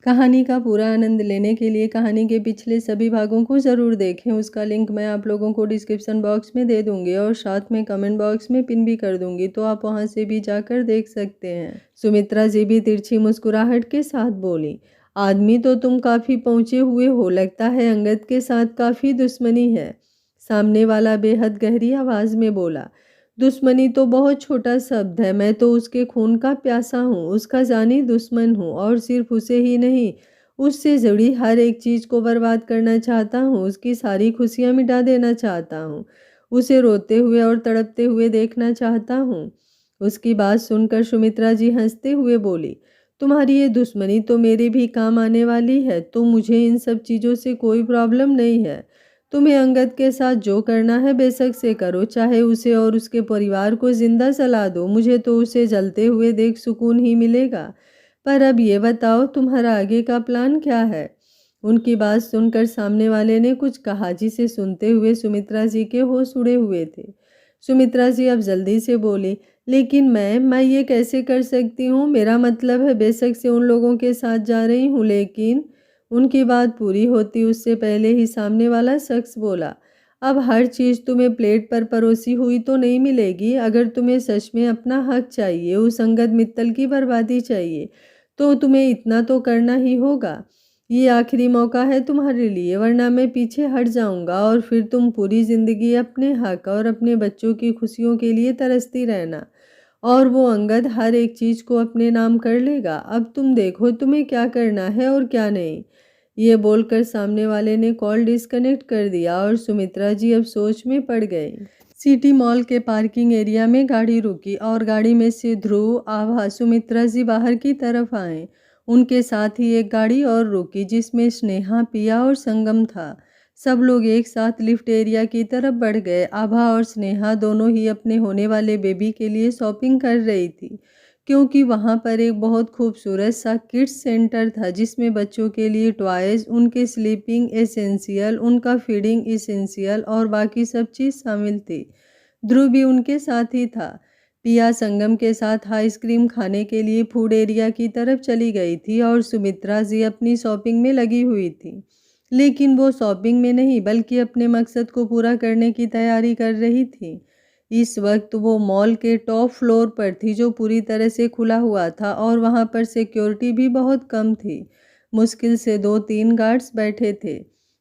कहानी का पूरा आनंद लेने के लिए कहानी के पिछले सभी भागों को ज़रूर देखें। उसका लिंक मैं आप लोगों को डिस्क्रिप्शन बॉक्स में दे दूंगी और साथ में कमेंट बॉक्स में पिन भी कर दूंगी, तो आप वहां से भी जाकर देख सकते हैं। सुमित्रा जी भी तिरछी मुस्कुराहट के साथ बोली, आदमी तो तुम काफ़ी पहुंचे हुए हो, लगता है अंगद के साथ काफ़ी दुश्मनी है। सामने वाला बेहद गहरी आवाज़ में बोला, दुश्मनी तो बहुत छोटा शब्द है, मैं तो उसके खून का प्यासा हूँ, उसका जानी दुश्मन हूँ और सिर्फ उसे ही नहीं, उससे जुड़ी हर एक चीज़ को बर्बाद करना चाहता हूँ, उसकी सारी खुशियाँ मिटा देना चाहता हूँ, उसे रोते हुए और तड़पते हुए देखना चाहता हूँ। उसकी बात सुनकर सुमित्रा जी हंसते हुए बोली, तुम्हारी ये दुश्मनी तो मेरे भी काम आने वाली है, तो मुझे इन सब चीज़ों से कोई प्रॉब्लम नहीं है। तुम्हें अंगद के साथ जो करना है बेशक से करो, चाहे उसे और उसके परिवार को जिंदा जला दो, मुझे तो उसे जलते हुए देख सुकून ही मिलेगा। पर अब ये बताओ तुम्हारा आगे का प्लान क्या है। उनकी बात सुनकर सामने वाले ने कुछ कहा जिसे सुनते हुए सुमित्रा जी के होश उड़े हुए थे। सुमित्रा जी अब जल्दी से बोली, लेकिन मैं ये कैसे कर सकती हूँ, मेरा मतलब है बेशक से उन लोगों के साथ जा रही हूँ, लेकिन उनकी बात पूरी होती उससे पहले ही सामने वाला शख्स बोला, अब हर चीज़ तुम्हें प्लेट पर परोसी हुई तो नहीं मिलेगी। अगर तुम्हें सच में अपना हक चाहिए, उस अंगद मित्तल की बर्बादी चाहिए, तो तुम्हें इतना तो करना ही होगा। ये आखिरी मौका है तुम्हारे लिए, वरना मैं पीछे हट जाऊंगा और फिर तुम पूरी जिंदगी अपने हक और अपने बच्चों की खुशियों के लिए तरसती रहना, और वो अंगद हर एक चीज़ को अपने नाम कर लेगा। अब तुम देखो तुम्हें क्या करना है और क्या नहीं। ये बोलकर सामने वाले ने कॉल डिस्कनेक्ट कर दिया और सुमित्रा जी अब सोच में पड़ गए। सिटी मॉल के पार्किंग एरिया में गाड़ी रुकी और गाड़ी में से ध्रुव, आभा, सुमित्रा जी बाहर की तरफ आए। उनके साथ ही एक गाड़ी और रुकी जिसमें स्नेहा, पिया और संगम था। सब लोग एक साथ लिफ्ट एरिया की तरफ बढ़ गए। आभा और स्नेहा दोनों ही अपने होने वाले बेबी के लिए शॉपिंग कर रही थी, क्योंकि वहाँ पर एक बहुत खूबसूरत सा किड्स सेंटर था जिसमें बच्चों के लिए टॉयज़, उनके स्लीपिंग एसेंशियल, उनका फीडिंग एसेंशियल और बाकी सब चीज़ शामिल थी। ध्रुव भी उनके साथ ही था। पिया संगम के साथ आइसक्रीम खाने के लिए फूड एरिया की तरफ चली गई थी और सुमित्रा जी अपनी शॉपिंग में लगी हुई थी। लेकिन वो शॉपिंग में नहीं बल्कि अपने मकसद को पूरा करने की तैयारी कर रही थी। इस वक्त वो मॉल के टॉप फ्लोर पर थी जो पूरी तरह से खुला हुआ था और वहाँ पर सिक्योरिटी भी बहुत कम थी। मुश्किल से 2-3 गार्ड्स बैठे थे।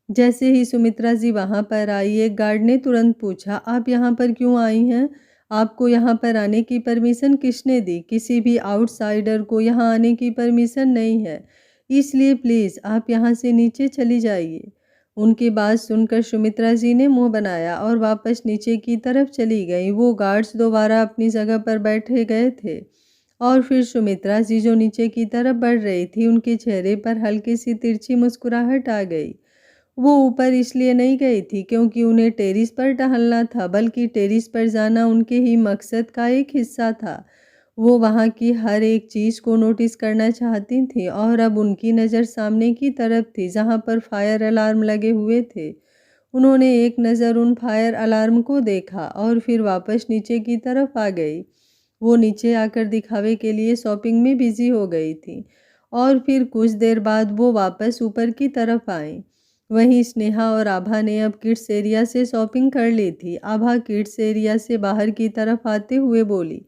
जैसे ही सुमित्रा जी वहाँ पर आई, एक गार्ड ने तुरंत पूछा, आप यहाँ पर क्यों आई हैं? आपको यहाँ पर आने की परमिशन किसने दी? किसी भी आउटसाइडर को यहाँ आने की परमिशन नहीं है, इसलिए प्लीज़ आप यहाँ से नीचे चली जाइए। उनकी बात सुनकर सुमित्रा जी ने मुंह बनाया और वापस नीचे की तरफ चली गई। वो गार्ड्स दोबारा अपनी जगह पर बैठे गए थे और फिर सुमित्रा जी जो नीचे की तरफ बढ़ रही थी, उनके चेहरे पर हल्की सी तिरछी मुस्कुराहट आ गई। वो ऊपर इसलिए नहीं गई थी क्योंकि उन्हें टेरिस पर टहलना था, बल्कि टेरिस पर जाना उनके ही मकसद का एक हिस्सा था। वो वहाँ की हर एक चीज़ को नोटिस करना चाहती थी और अब उनकी नज़र सामने की तरफ थी जहाँ पर फायर अलार्म लगे हुए थे। उन्होंने एक नज़र उन फायर अलार्म को देखा और फिर वापस नीचे की तरफ आ गई। वो नीचे आकर दिखावे के लिए शॉपिंग में बिजी हो गई थी और फिर कुछ देर बाद वो वापस ऊपर की तरफ आई। वहीं स्नेहा और आभा ने अब किड्स एरिया से शॉपिंग कर ली थी। आभा किड्स एरिया से बाहर की तरफ आते हुए बोली,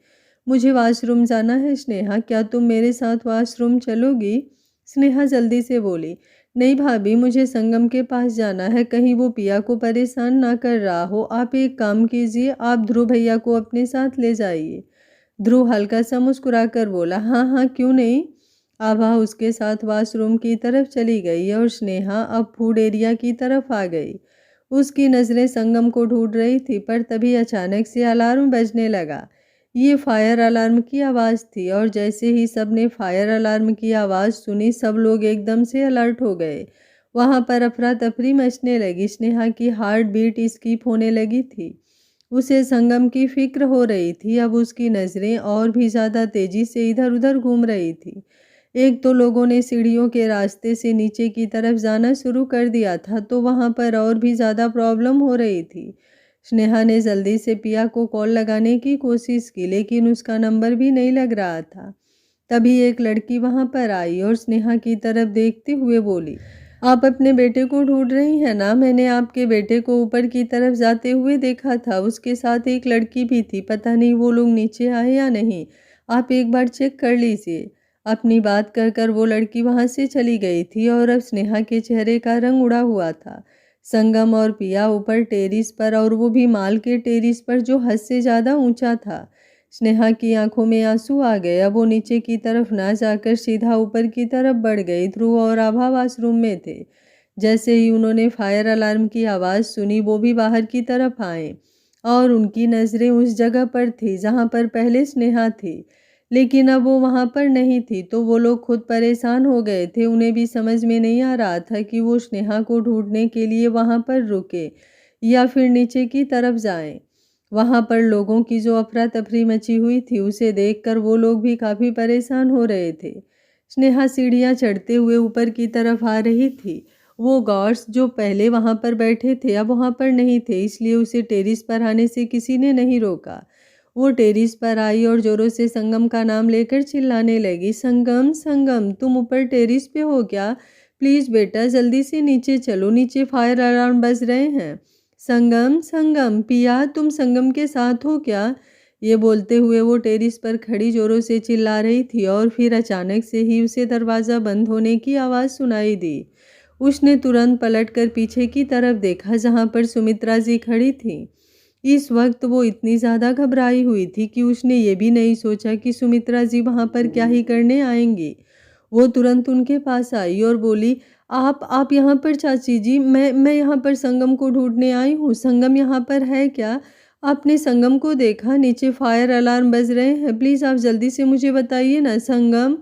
मुझे वॉशरूम जाना है स्नेहा, क्या तुम मेरे साथ वॉशरूम चलोगी? स्नेहा जल्दी से बोली, नहीं भाभी, मुझे संगम के पास जाना है, कहीं वो पिया को परेशान ना कर रहा हो। आप एक काम कीजिए, आप ध्रुव भैया को अपने साथ ले जाइए। ध्रुव हल्का सा मुस्कुराकर बोला, हाँ हाँ क्यों नहीं। आभा उसके साथ वॉशरूम की तरफ चली गई और स्नेहा अब फूड एरिया की तरफ आ गई। उसकी नज़रें संगम को ढूंढ रही थी, पर तभी अचानक से अलार्म बजने लगा। ये फायर अलार्म की आवाज़ थी और जैसे ही सबने फायर अलार्म की आवाज़ सुनी, सब लोग एकदम से अलर्ट हो गए। वहाँ पर अफरा तफरी मचने लगी। स्नेहा की हार्ट बीट स्किप होने लगी थी। उसे संगम की फिक्र हो रही थी। अब उसकी नज़रें और भी ज़्यादा तेज़ी से इधर उधर घूम रही थी। एक तो लोगों ने सीढ़ियों के रास्ते से नीचे की तरफ जाना शुरू कर दिया था, तो वहाँ पर और भी ज़्यादा प्रॉब्लम हो रही थी। स्नेहा ने जल्दी से पिया को कॉल लगाने की कोशिश की, लेकिन उसका नंबर भी नहीं लग रहा था। तभी एक लड़की वहां पर आई और स्नेहा की तरफ देखते हुए बोली, आप अपने बेटे को ढूंढ रही हैं ना? मैंने आपके बेटे को ऊपर की तरफ जाते हुए देखा था, उसके साथ एक लड़की भी थी, पता नहीं वो लोग नीचे आए या नहीं, आप एक बार चेक कर लीजिए। अपनी बात कर कर वो लड़की वहां से चली गई थी और अब स्नेहा के चेहरे का रंग उड़ा हुआ था। संगम और पिया ऊपर टेरिस पर, और वो भी माल के टेरिस पर जो हद से ज़्यादा ऊंचा था। स्नेहा की आंखों में आंसू आ गए। अब वो नीचे की तरफ ना जाकर सीधा ऊपर की तरफ बढ़ गई। ध्रुव और आभा वॉशरूम में थे। जैसे ही उन्होंने फायर अलार्म की आवाज़ सुनी, वो भी बाहर की तरफ आए और उनकी नज़रें उस जगह पर थी जहां पर पहले स्नेहा थी, लेकिन अब वो वहां पर नहीं थी। तो वो लोग खुद परेशान हो गए थे। उन्हें भी समझ में नहीं आ रहा था कि वो स्नेहा को ढूंढने के लिए वहां पर रुके या फिर नीचे की तरफ जाएं। वहां पर लोगों की जो अफरा तफरी मची हुई थी, उसे देखकर वो लोग भी काफ़ी परेशान हो रहे थे। स्नेहा सीढ़ियां चढ़ते हुए ऊपर की तरफ आ रही थी। वो गार्ड्स जो पहले वहां पर बैठे थे अब वहां पर नहीं थे, इसलिए उसे टेरिस पर आने से किसी ने नहीं रोका। वो टेरिस पर आई और जोरों से संगम का नाम लेकर चिल्लाने लगी, संगम संगम, तुम ऊपर टेरिस पे हो क्या? प्लीज़ बेटा जल्दी से नीचे चलो, नीचे फायर अलार्म बज रहे हैं। संगम संगम, पिया तुम संगम के साथ हो क्या? ये बोलते हुए वो टेरिस पर खड़ी जोरों से चिल्ला रही थी और फिर अचानक से ही उसे दरवाज़ा बंद होने की आवाज़ सुनाई दी। उसने तुरंत पलटकर पीछे की तरफ देखा जहां पर सुमित्रा जी खड़ी थी। इस वक्त वो इतनी ज़्यादा घबराई हुई थी कि उसने ये भी नहीं सोचा कि सुमित्रा जी वहां पर क्या ही करने आएंगी। वो तुरंत उनके पास आई और बोली, आप यहाँ पर चाची जी, मैं यहाँ पर संगम को ढूंढने आई हूँ। संगम यहाँ पर है क्या? आपने संगम को देखा? नीचे फायर अलार्म बज रहे हैं, प्लीज़ आप जल्दी से मुझे बताइए ना संगम।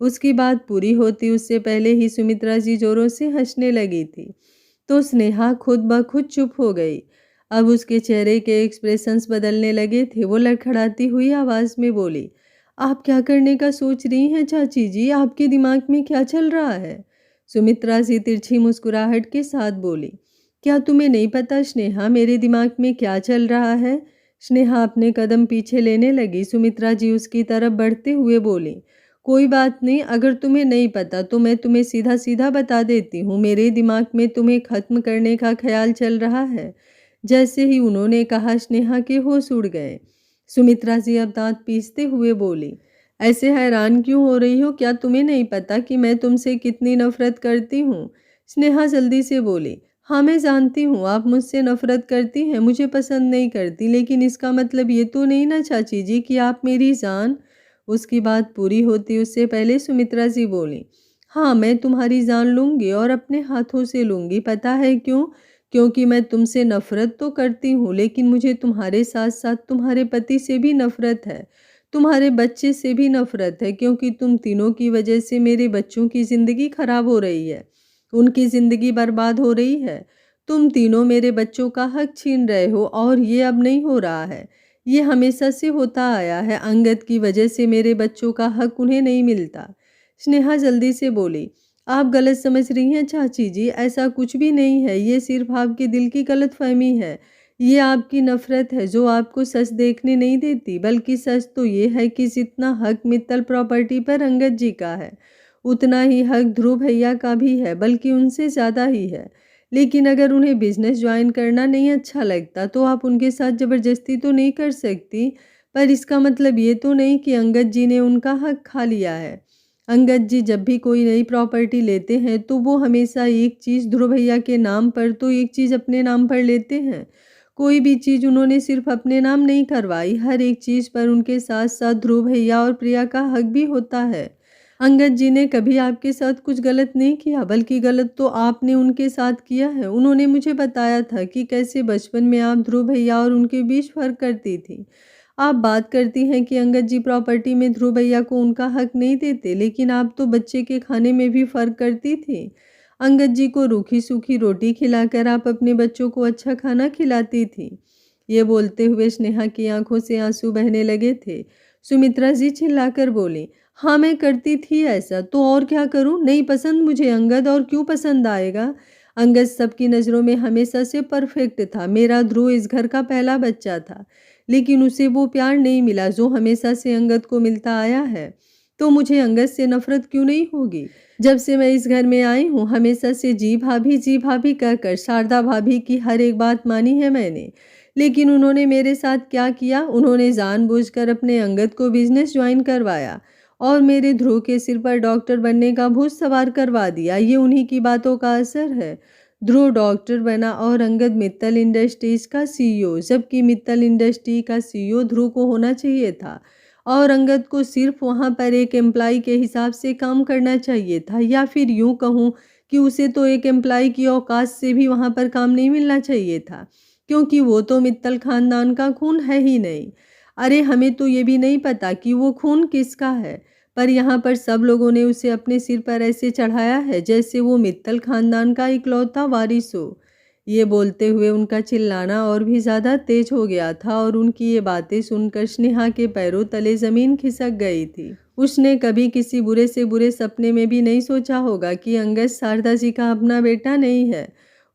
उसकी बात पूरी होती उससे पहले ही सुमित्रा जी जोरों से हंसने लगी थी। तो स्नेहा खुद ब खुद चुप हो गई। अब उसके चेहरे के एक्सप्रेशंस बदलने लगे थे। वो लड़खड़ाती हुई आवाज़ में बोली, आप क्या करने का सोच रही हैं चाची जी? आपके दिमाग में क्या चल रहा है? सुमित्रा जी तिरछी मुस्कुराहट के साथ बोली, क्या तुम्हें नहीं पता स्नेहा मेरे दिमाग में क्या चल रहा है? स्नेहा अपने कदम पीछे लेने लगी। सुमित्रा जी उसकी तरफ बढ़ते हुए बोली, कोई बात नहीं, अगर तुम्हें नहीं पता तो मैं तुम्हें सीधा सीधा बता देती हूँ। मेरे दिमाग में तुम्हें खत्म करने का ख्याल चल रहा है। जैसे ही उन्होंने कहा, स्नेहा के होश उड़ गए। सुमित्रा जी अब दांत पीसते हुए बोली, ऐसे हैरान क्यों हो रही हो? क्या तुम्हें नहीं पता कि मैं तुमसे कितनी नफरत करती हूँ? स्नेहा जल्दी से बोली, हाँ मैं जानती हूँ आप मुझसे नफरत करती हैं, मुझे पसंद नहीं करती, लेकिन इसका मतलब ये तो नहीं ना चाची जी कि आप मेरी जान। उसकी बात पूरी होती उससे पहले सुमित्रा जी बोली, हाँ मैं तुम्हारी जान लूंगी और अपने हाथों से लूंगी। पता है क्यों? क्योंकि मैं तुमसे नफरत तो करती हूँ, लेकिन मुझे तुम्हारे साथ साथ तुम्हारे पति से भी नफरत है, तुम्हारे बच्चे से भी नफरत है, क्योंकि तुम तीनों की वजह से मेरे बच्चों की ज़िंदगी खराब हो रही है, उनकी ज़िंदगी बर्बाद हो रही है। तुम तीनों मेरे बच्चों का हक छीन रहे हो और ये अब नहीं हो रहा है, ये हमेशा से होता आया है। अंगद की वजह से मेरे बच्चों का हक उन्हें नहीं मिलता। स्नेहा जल्दी से बोली, आप गलत समझ रही हैं चाची जी, ऐसा कुछ भी नहीं है, ये सिर्फ आपके दिल की गलतफहमी है। ये आपकी नफरत है जो आपको सच देखने नहीं देती, बल्कि सच तो ये है कि जितना हक मित्तल प्रॉपर्टी पर अंगद जी का है, उतना ही हक ध्रुव भैया का भी है, बल्कि उनसे ज़्यादा ही है। लेकिन अगर उन्हें बिजनेस ज्वाइन करना नहीं अच्छा लगता तो आप उनके साथ ज़बरदस्ती तो नहीं कर सकती, पर इसका मतलब ये तो नहीं कि अंगद जी ने उनका हक खा लिया है। अंगद जी जब भी कोई नई प्रॉपर्टी लेते हैं तो वो हमेशा एक चीज़ ध्रुव भैया के नाम पर तो एक चीज़ अपने नाम पर लेते हैं। कोई भी चीज़ उन्होंने सिर्फ अपने नाम नहीं करवाई, हर एक चीज़ पर उनके साथ साथ ध्रुव भैया और प्रिया का हक भी होता है। अंगद जी ने कभी आपके साथ कुछ गलत नहीं किया, बल्कि गलत तो आपने उनके साथ किया है। उन्होंने मुझे बताया था कि कैसे बचपन में आप ध्रुव भैया और उनके बीच फर्क करती थी। आप बात करती हैं कि अंगद जी प्रॉपर्टी में ध्रुव भैया को उनका हक नहीं देते, लेकिन आप तो बच्चे के खाने में भी फर्क करती थी। अंगद जी को रूखी सूखी रोटी खिलाकर आप अपने बच्चों को अच्छा खाना खिलाती थी। ये बोलते हुए स्नेहा की आंखों से आंसू बहने लगे थे। सुमित्रा जी चिल्लाकर बोली, हाँ मैं करती थी ऐसा, तो और क्या करूं? नहीं पसंद मुझे अंगद, और क्यों पसंद आएगा? अंगद सबकी नज़रों में हमेशा से परफेक्ट था। मेरा ध्रुव इस घर का पहला बच्चा था, लेकिन उसे वो प्यार नहीं मिला जो हमेशा से अंगद को मिलता आया है। तो मुझे अंगद से नफरत क्यों नहीं होगी। जब से मैं इस घर में आई हूँ हमेशा से जी भाभी कहकर शारदा भाभी की हर एक बात मानी है मैंने। लेकिन उन्होंने मेरे साथ क्या किया, उन्होंने जानबूझकर अपने अंगद को बिजनेस ज्वाइन करवाया और मेरे ध्रुव के सिर पर डॉक्टर बनने का भूत सवार करवा दिया। ये उन्हीं की बातों का असर है। ध्रुव डॉक्टर बना और अंगद मित्तल इंडस्ट्रीज का सीईओ, जबकि मित्तल इंडस्ट्री का सीईओ ध्रुव को होना चाहिए था और अंगद को सिर्फ वहाँ पर एक एम्प्लाई के हिसाब से काम करना चाहिए था, या फिर यूँ कहूँ कि उसे तो एक एम्प्लाई की औकात से भी वहाँ पर काम नहीं मिलना चाहिए था, क्योंकि वो तो मित्तल खानदान का खून है ही नहीं। अरे हमें तो ये भी नहीं पता कि वो खून किसका है, पर यहाँ पर सब लोगों ने उसे अपने सिर पर ऐसे चढ़ाया है जैसे वो मित्तल खानदान का इकलौता वारिस हो। ये बोलते हुए उनका चिल्लाना और भी ज़्यादा तेज हो गया था और उनकी ये बातें सुनकर स्नेहा के पैरों तले ज़मीन खिसक गई थी। उसने कभी किसी बुरे से बुरे सपने में भी नहीं सोचा होगा कि अंगद शारदा जी का अपना बेटा नहीं है।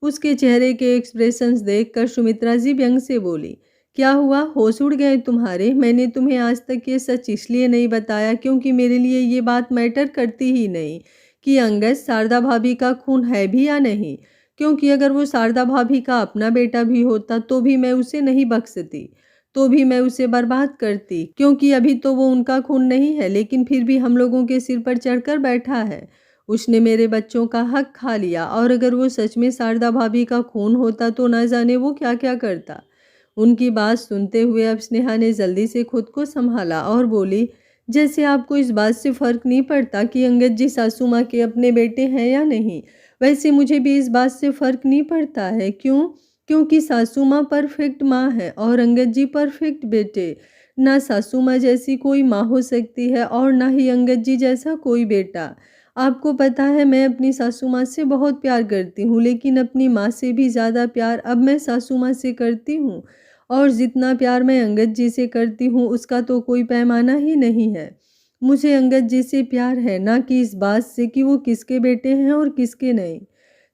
उसके चेहरे के एक्सप्रेशंस देखकर सुमित्रा जी व्यंग से बोली, क्या हुआ, होश उड़ गए तुम्हारे? मैंने तुम्हें आज तक ये सच इसलिए नहीं बताया क्योंकि मेरे लिए ये बात मैटर करती ही नहीं कि अंगद शारदा भाभी का खून है भी या नहीं, क्योंकि अगर वो शारदा भाभी का अपना बेटा भी होता तो भी मैं उसे नहीं बख्शती, तो भी मैं उसे बर्बाद करती, क्योंकि अभी तो वो उनका खून नहीं है, लेकिन फिर भी हम लोगों के सिर पर चढ़कर बैठा है। उसने मेरे बच्चों का हक खा लिया और अगर वो सच में शारदा भाभी का खून होता तो ना जाने वो क्या क्या करता। उनकी बात सुनते हुए अब स्नेहा ने जल्दी से खुद को संभाला और बोली, जैसे आपको इस बात से फर्क नहीं पड़ता कि अंगद जी सासू माँ के अपने बेटे हैं या नहीं, वैसे मुझे भी इस बात से फर्क नहीं पड़ता है। क्यों? क्योंकि सासू माँ परफेक्ट माँ है और अंगद जी परफेक्ट बेटे। ना सासू माँ जैसी कोई माँ हो सकती है और ना ही अंगद जी जैसा कोई बेटा। आपको पता है मैं अपनी सासू माँ से बहुत प्यार करती हूँ, लेकिन अपनी माँ से भी ज़्यादा प्यार अब मैं सासू माँ से करती हूँ और जितना प्यार मैं अंगद जी से करती हूँ उसका तो कोई पैमाना ही नहीं है। मुझे अंगद जी से प्यार है, ना कि इस बात से कि वो किसके बेटे हैं और किसके नहीं।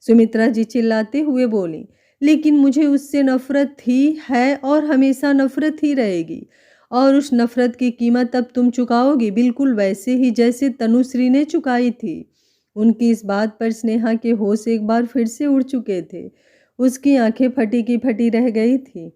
सुमित्रा जी चिल्लाते हुए बोली, लेकिन मुझे उससे नफरत थी, है और हमेशा नफरत ही रहेगी और उस नफरत की कीमत अब तुम चुकाओगी, बिल्कुल वैसे ही जैसे तनुश्री ने चुकाई थी। उनकी इस बात पर स्नेहा के होश एक बार फिर से उड़ चुके थे। उसकी आंखें फटी की फटी रह गई थी।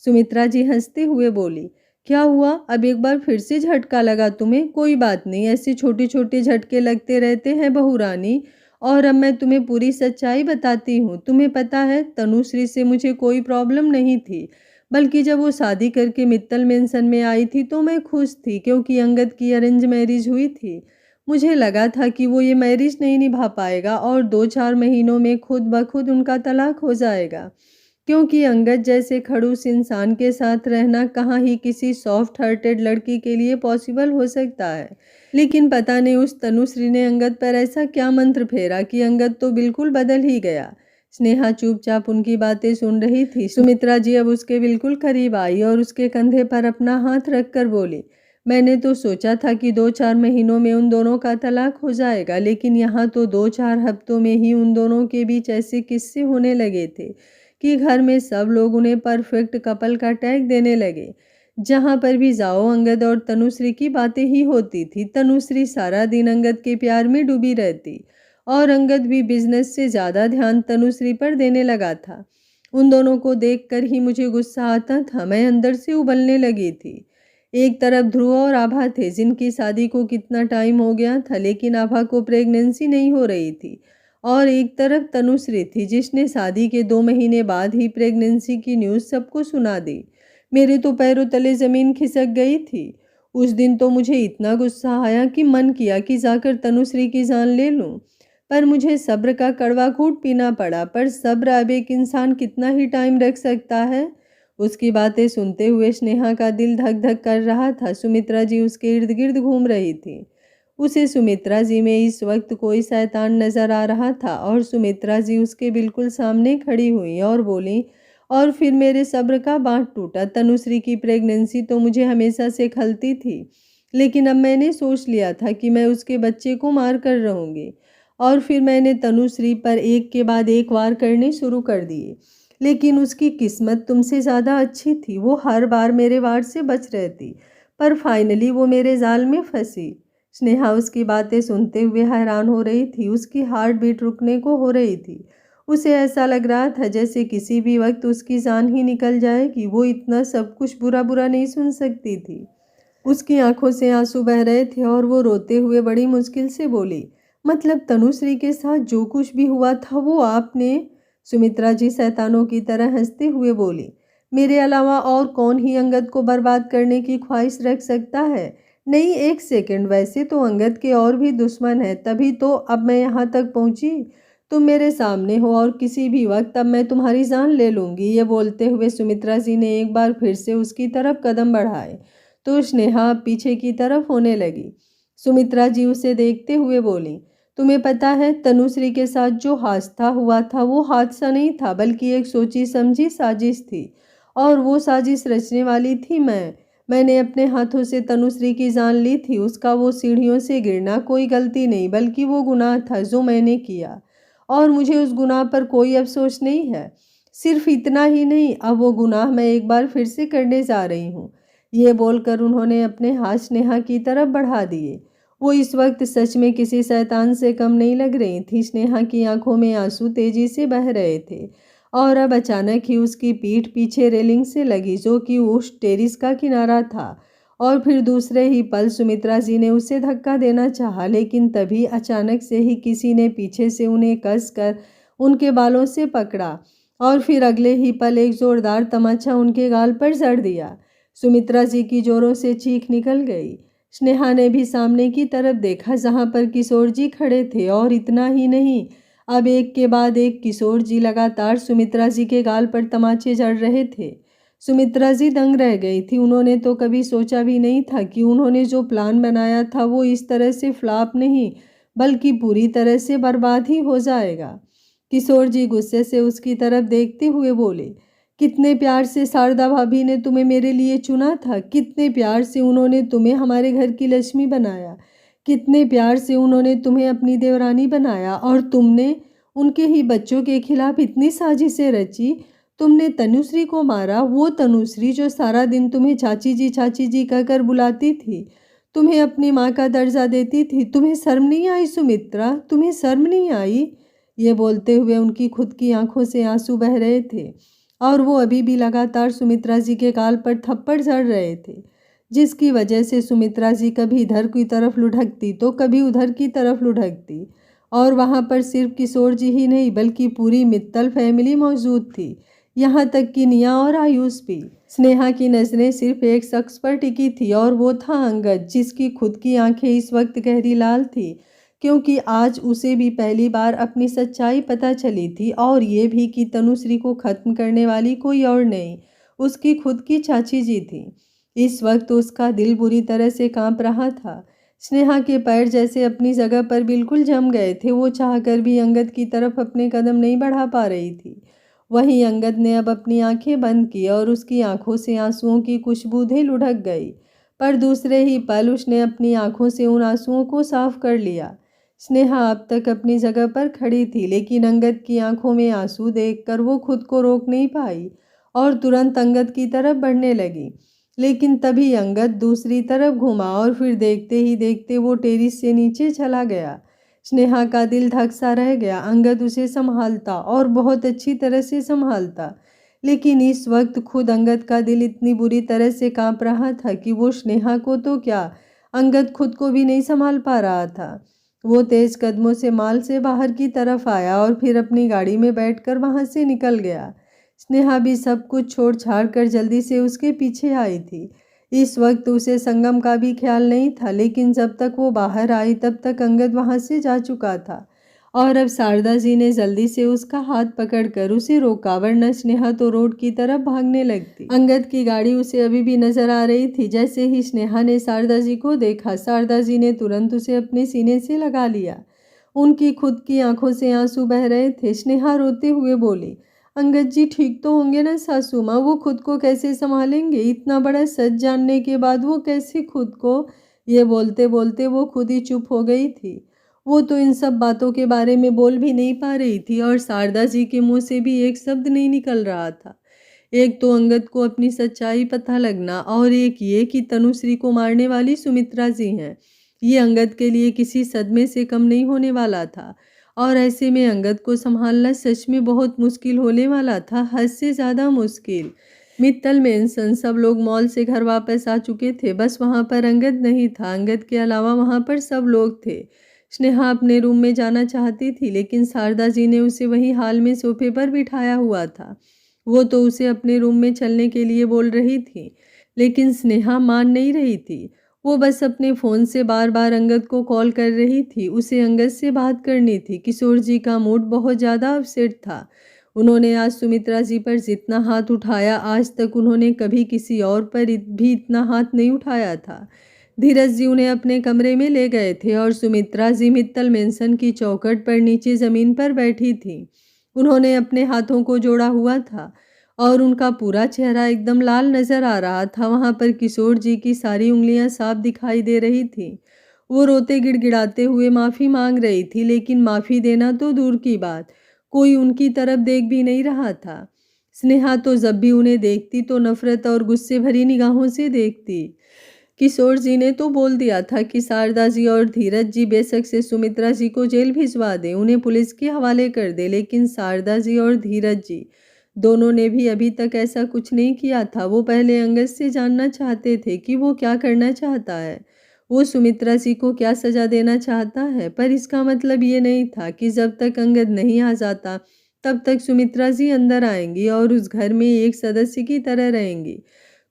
सुमित्रा जी हंसते हुए बोली, क्या हुआ, अब एक बार फिर से झटका लगा तुम्हें? कोई बात नहीं, ऐसे छोटे छोटे झटके लगते रहते हैं बहू रानी। और अब मैं तुम्हें पूरी सच्चाई बताती हूँ। तुम्हें पता है तनुश्री से मुझे कोई प्रॉब्लम नहीं थी, बल्कि जब वो शादी करके मित्तल मेंशन में आई थी तो मैं खुश थी, क्योंकि अंगद की अरेंज मैरिज हुई थी। मुझे लगा था कि वो ये मैरिज नहीं निभा पाएगा और 2-4 महीनों में खुद ब खुद उनका तलाक हो जाएगा, क्योंकि अंगद जैसे खड़ूस इंसान के साथ रहना कहाँ ही किसी सॉफ्ट हार्टेड लड़की के लिए पॉसिबल हो सकता है। लेकिन पता नहीं उस तनुश्री ने अंगद पर ऐसा क्या मंत्र फेरा कि अंगद तो बिल्कुल बदल ही गया। स्नेहा चुपचाप उनकी बातें सुन रही थी। सुमित्रा जी अब उसके बिल्कुल करीब आई और उसके कंधे पर अपना हाथ रखकर बोली, मैंने तो सोचा था कि 2-4 महीनों में उन दोनों का तलाक हो जाएगा, लेकिन यहाँ तो 2-4 हफ्तों में ही उन दोनों के बीच ऐसे किस्से होने लगे थे कि घर में सब लोग उन्हें परफेक्ट कपल का टैग देने लगे। जहाँ पर भी जाओ अंगद और तनुश्री की बातें ही होती थी। तनुश्री सारा दिन अंगद के प्यार में डूबी रहती और अंगद भी बिजनेस से ज़्यादा ध्यान तनुश्री पर देने लगा था। उन दोनों को देखकर ही मुझे गुस्सा आता था, मैं अंदर से उबलने लगी थी। एक तरफ ध्रुव और आभा थे जिनकी शादी को कितना टाइम हो गया था, लेकिन आभा को प्रेगनेंसी नहीं हो रही थी, और एक तरफ तनुश्री थी जिसने शादी के 2 महीने बाद ही प्रेगनेंसी की न्यूज़ सबको सुना दी। मेरे तो पैरों तले ज़मीन खिसक गई थी। उस दिन तो मुझे इतना गुस्सा आया कि मन किया कि जाकर तनुश्री की जान ले लूं, पर मुझे सब्र का कड़वा घूंट पीना पड़ा। पर सब्र अब एक इंसान कितना ही टाइम रख सकता है। उसकी बातें सुनते हुए स्नेहा का दिल धक धक कर रहा था। सुमित्रा जी उसके इर्द गिर्द घूम रही थी। उसे सुमित्रा जी में इस वक्त कोई शैतान नजर आ रहा था और सुमित्रा जी उसके बिल्कुल सामने खड़ी हुई और बोली, और फिर मेरे सब्र का बांध टूटा। तनुश्री की प्रेगनेंसी तो मुझे हमेशा से खलती थी, लेकिन अब मैंने सोच लिया था कि मैं उसके बच्चे को मार कर रहूँगी। और फिर मैंने तनुश्री पर एक के बाद एक वार करने शुरू कर दिए, लेकिन उसकी किस्मत तुमसे ज़्यादा अच्छी थी। वो हर बार मेरे वार से बच रहती, पर फाइनली वो मेरे जाल में फंसी। स्नेहा उसकी बातें सुनते हुए हैरान हो रही थी। उसकी हार्ट बीट रुकने को हो रही थी। उसे ऐसा लग रहा था जैसे किसी भी वक्त उसकी जान ही निकल जाएगी। वो इतना सब कुछ बुरा बुरा नहीं सुन सकती थी। उसकी आंखों से आंसू बह रहे थे और वो रोते हुए बड़ी मुश्किल से बोली, मतलब तनुश्री के साथ जो कुछ भी हुआ था वो आपने? सुमित्रा जी शैतानों की तरह हंसते हुए बोली, मेरे अलावा और कौन ही अंगद को बर्बाद करने की ख्वाहिश रख सकता है? नहीं, एक सेकंड, वैसे तो अंगद के और भी दुश्मन हैं, तभी तो अब मैं यहाँ तक पहुँची। तुम मेरे सामने हो और किसी भी वक्त अब मैं तुम्हारी जान ले लूँगी। ये बोलते हुए सुमित्रा जी ने एक बार फिर से उसकी तरफ कदम बढ़ाए तो स्नेहा पीछे की तरफ होने लगी। सुमित्रा जी उसे देखते हुए बोली, तुम्हें पता है तनुश्री के साथ जो हादसा हुआ था वो हादसा नहीं था, बल्कि एक सोची समझी साजिश थी। और वो साजिश रचने वाली थी मैंने अपने हाथों से तनुश्री की जान ली थी। उसका वो सीढ़ियों से गिरना कोई गलती नहीं, बल्कि वो गुनाह था जो मैंने किया, और मुझे उस गुनाह पर कोई अफसोस नहीं है। सिर्फ इतना ही नहीं, अब वो गुनाह मैं एक बार फिर से करने जा रही हूँ। ये बोलकर उन्होंने अपने हाथ स्नेहा की तरफ बढ़ा दिए। वो इस वक्त सच में किसी शैतान से कम नहीं लग रही थी। स्नेहा की आंखों में आंसू तेजी से बह रहे थे और अब अचानक ही उसकी पीठ पीछे रेलिंग से लगी, जो कि उस टेरिस का किनारा था। और फिर दूसरे ही पल सुमित्रा जी ने उसे धक्का देना चाहा, लेकिन तभी अचानक से ही किसी ने पीछे से उन्हें कस कर उनके बालों से पकड़ा और फिर अगले ही पल एक जोरदार तमाचा उनके गाल पर जड़ दिया। सुमित्रा जी की जोरों से चीख निकल गई। स्नेहा ने भी सामने की तरफ देखा जहां पर किशोर जी खड़े थे, और इतना ही नहीं, अब एक के बाद एक किशोर जी लगातार सुमित्रा जी के गाल पर तमाचे जड़ रहे थे। सुमित्रा जी दंग रह गई थी। उन्होंने तो कभी सोचा भी नहीं था कि उन्होंने जो प्लान बनाया था वो इस तरह से फ्लॉप नहीं, बल्कि पूरी तरह से बर्बाद ही हो जाएगा। किशोर जी गुस्से से उसकी तरफ देखते हुए बोले, कितने प्यार से शारदा भाभी ने तुम्हें मेरे लिए चुना था, कितने प्यार से उन्होंने तुम्हें हमारे घर की लक्ष्मी बनाया, कितने प्यार से उन्होंने तुम्हें अपनी देवरानी बनाया, और तुमने उनके ही बच्चों के खिलाफ इतनी साजिशें रची। तुमने तनुश्री को मारा, वो तनुश्री जो सारा दिन तुम्हें चाची जी कहकर बुलाती थी, तुम्हें अपनी माँ का दर्जा देती थी। तुम्हें शर्म नहीं आई सुमित्रा, तुम्हें शर्म नहीं आई? ये बोलते हुए उनकी खुद की आंखों से आंसू बह रहे थे और वो अभी भी लगातार सुमित्रा जी के गाल पर थप्पड़ जड़ रहे थे, जिसकी वजह से सुमित्रा जी कभी इधर की तरफ लुढ़कती तो कभी उधर की तरफ लुढ़कती, और वहाँ पर सिर्फ किशोर जी ही नहीं बल्कि पूरी मित्तल फैमिली मौजूद थी, यहाँ तक कि निया और आयुष भी। स्नेहा की नज़रें सिर्फ एक शख्स पर टिकी थी और वो था अंगद, जिसकी खुद की आंखें इस वक्त गहरी लाल थी, क्योंकि आज उसे भी पहली बार अपनी सच्चाई पता चली थी, और ये भी कि तनुश्री को ख़त्म करने वाली कोई और नहीं, उसकी खुद की चाची जी थी। इस वक्त उसका दिल बुरी तरह से कांप रहा था। स्नेहा के पैर जैसे अपनी जगह पर बिल्कुल जम गए थे। वो चाहकर भी अंगद की तरफ अपने कदम नहीं बढ़ा पा रही थी। वहीं अंगद ने अब अपनी आंखें बंद की और उसकी आंखों से आंसुओं की कुछ बूंदें लुढ़क गई, पर दूसरे ही पल उसने अपनी आंखों से उन आंसुओं को साफ कर लिया। स्नेहा अब तक अपनी जगह पर खड़ी थी, लेकिन अंगद की आंखों में आंसू देखकर वो खुद को रोक नहीं पाई और तुरंत अंगद की तरफ बढ़ने लगी। लेकिन तभी अंगद दूसरी तरफ घुमा और फिर देखते ही देखते वो टेरिस से नीचे चला गया। स्नेहा का दिल धक सा रह गया। अंगद उसे संभालता और बहुत अच्छी तरह से संभालता, लेकिन इस वक्त खुद अंगद का दिल इतनी बुरी तरह से कांप रहा था कि वो स्नेहा को तो क्या, अंगद खुद को भी नहीं संभाल पा रहा था। वो तेज कदमों से माल से बाहर की तरफ आया और फिर अपनी गाड़ी में बैठकर वहां से निकल गया। स्नेहा भी सब कुछ छोड़ छाड़ कर जल्दी से उसके पीछे आई थी। इस वक्त उसे संगम का भी ख्याल नहीं था, लेकिन जब तक वो बाहर आई तब तक अंगद वहां से जा चुका था और अब शारदा जी ने जल्दी से उसका हाथ पकड़कर उसे रोका, वरना स्नेहा तो रोड की तरफ भागने लगती। अंगद की गाड़ी उसे अभी भी नजर आ रही थी। जैसे ही स्नेहा ने शारदा जी को देखा, शारदा जी ने तुरंत उसे अपने सीने से लगा लिया। उनकी खुद की आंखों से आंसू बह रहे थे। स्नेहा रोते हुए बोली, अंगद जी ठीक तो होंगे ना सासू माँ? वो खुद को कैसे संभालेंगे? इतना बड़ा सच जानने के बाद वो कैसे खुद को? ये बोलते बोलते वो खुद ही चुप हो गई थी। वो तो इन सब बातों के बारे में बोल भी नहीं पा रही थी और शारदा जी के मुंह से भी एक शब्द नहीं निकल रहा था। एक तो अंगद को अपनी सच्चाई पता लगना और एक ये कि तनुश्री को मारने वाली सुमित्रा जी हैं। ये अंगद के लिए किसी सदमे से कम नहीं होने वाला था और ऐसे में अंगद को संभालना सच में बहुत मुश्किल होने वाला था, हद से ज़्यादा मुश्किल। मित्तल मेंशन सब लोग मॉल से घर वापस आ चुके थे, बस वहाँ पर अंगद नहीं था। अंगद के अलावा वहाँ पर सब लोग थे। स्नेहा अपने रूम में जाना चाहती थी, लेकिन शारदा जी ने उसे वही हाल में सोफे पर बिठाया हुआ था। वो तो उसे अपने रूम में चलने के लिए बोल रही थी, लेकिन स्नेहा मान नहीं रही थी। वो बस अपने फ़ोन से बार बार अंगद को कॉल कर रही थी। उसे अंगद से बात करनी थी। किशोर जी का मूड बहुत ज़्यादा अपसेट था। उन्होंने आज सुमित्रा जी पर जितना हाथ उठाया, आज तक उन्होंने कभी किसी और पर भी इतना हाथ नहीं उठाया था। धीरज जी उन्हें अपने कमरे में ले गए थे और सुमित्रा जी मित्तल मेंशन की चौखट पर नीचे ज़मीन पर बैठी थी। उन्होंने अपने हाथों को जोड़ा हुआ था और उनका पूरा चेहरा एकदम लाल नजर आ रहा था। वहां पर किशोर जी की सारी उंगलियां साफ दिखाई दे रही थी। वो रोते गिड़गिड़ाते हुए माफ़ी मांग रही थी, लेकिन माफ़ी देना तो दूर की बात, कोई उनकी तरफ देख भी नहीं रहा था। स्नेहा तो जब भी उन्हें देखती तो नफरत और गुस्से भरी निगाहों से देखती। किशोर जी ने तो बोल दिया था कि शारदा जी और धीरज जी बेशक से सुमित्रा जी को जेल भिजवा दें, उन्हें पुलिस के हवाले कर दे, लेकिन शारदा जी और धीरज जी दोनों ने भी अभी तक ऐसा कुछ नहीं किया था। वो पहले अंगद से जानना चाहते थे कि वो क्या करना चाहता है, वो सुमित्रा जी को क्या सजा देना चाहता है। पर इसका मतलब ये नहीं था कि जब तक अंगद नहीं आ जाता तब तक सुमित्रा जी अंदर आएंगी और उस घर में एक सदस्य की तरह रहेंगी।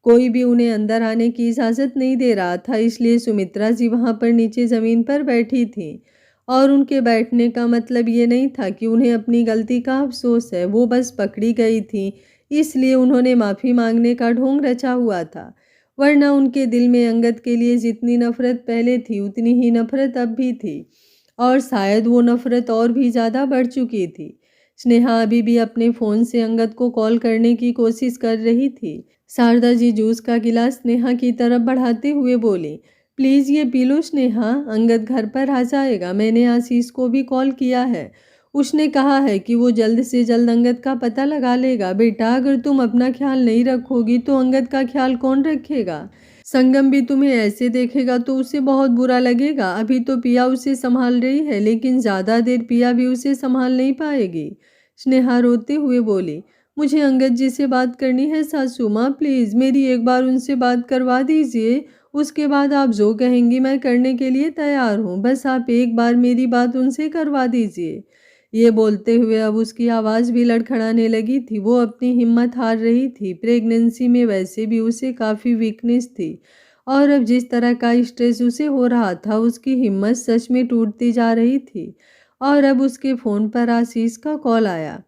कोई भी उन्हें अंदर आने की इजाज़त नहीं दे रहा था, इसलिए सुमित्रा जी वहाँ पर नीचे ज़मीन पर बैठी थी और उनके बैठने का मतलब ये नहीं था कि उन्हें अपनी गलती का अफसोस है। वो बस पकड़ी गई थी, इसलिए उन्होंने माफ़ी मांगने का ढोंग रचा हुआ था, वरना उनके दिल में अंगद के लिए जितनी नफरत पहले थी उतनी ही नफरत अब भी थी, और शायद वो नफरत और भी ज़्यादा बढ़ चुकी थी। स्नेहा अभी भी अपने फ़ोन से अंगद को कॉल करने की कोशिश कर रही थी। शारदा जी जूस का गिलास स्नेहा की तरफ बढ़ाते हुए बोली, प्लीज़ ये पी लो स्नेहा, अंगद घर पर आ जाएगा। मैंने आशीष को भी कॉल किया है, उसने कहा है कि वो जल्द से जल्द अंगद का पता लगा लेगा। बेटा, अगर तुम अपना ख्याल नहीं रखोगी तो अंगद का ख्याल कौन रखेगा? संगम भी तुम्हें ऐसे देखेगा तो उसे बहुत बुरा लगेगा। अभी तो पिया उसे संभाल रही है, लेकिन ज़्यादा देर पिया भी उसे संभाल नहीं पाएगी। स्नेहा रोते हुए बोली, मुझे अंगद जी से बात करनी है सासू माँ, प्लीज़ मेरी एक बार उनसे बात करवा दीजिए। उसके बाद आप जो कहेंगी मैं करने के लिए तैयार हूँ, बस आप एक बार मेरी बात उनसे करवा दीजिए। ये बोलते हुए अब उसकी आवाज़ भी लड़खड़ाने लगी थी। वो अपनी हिम्मत हार रही थी। प्रेगनेंसी में वैसे भी उसे काफ़ी वीकनेस थी और अब जिस तरह का स्ट्रेस उसे हो रहा था, उसकी हिम्मत सच में टूटती जा रही थी। और अब उसके फ़ोन पर आशीष का कॉल आया।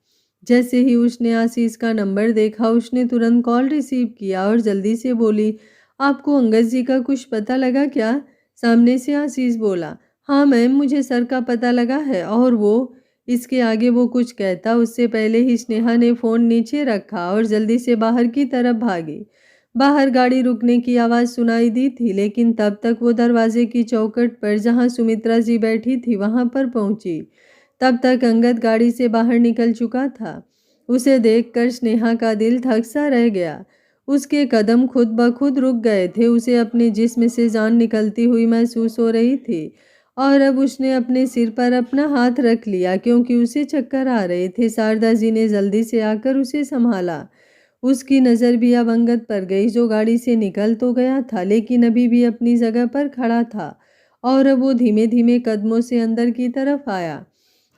जैसे ही उसने आशीष का नंबर देखा, उसने तुरंत कॉल रिसीव किया और जल्दी से बोली, आपको अंगद जी का कुछ पता लगा क्या? सामने से आशीष बोला, हाँ मैम, मुझे सर का पता लगा है। और वो, इसके आगे वो कुछ कहता उससे पहले ही स्नेहा ने फ़ोन नीचे रखा और जल्दी से बाहर की तरफ भागी। बाहर गाड़ी रुकने की आवाज़ सुनाई दी थी, लेकिन तब तक वो दरवाजे की चौखट पर जहाँ सुमित्रा जी बैठी थी वहाँ पर पहुँची। तब तक अंगद गाड़ी से बाहर निकल चुका था। उसे देखकर स्नेहा का दिल धक सा रह गया। उसके कदम खुद ब खुद रुक गए थे। उसे अपने जिस्म से जान निकलती हुई महसूस हो रही थी और अब उसने अपने सिर पर अपना हाथ रख लिया क्योंकि उसे चक्कर आ रहे थे। शारदा जी ने जल्दी से आकर उसे संभाला। उसकी नज़र भी अब अंगद पर गई, जो गाड़ी से निकल तो गया था लेकिन अभी भी अपनी जगह पर खड़ा था और अब वो धीमे धीमे कदमों से अंदर की तरफ आया।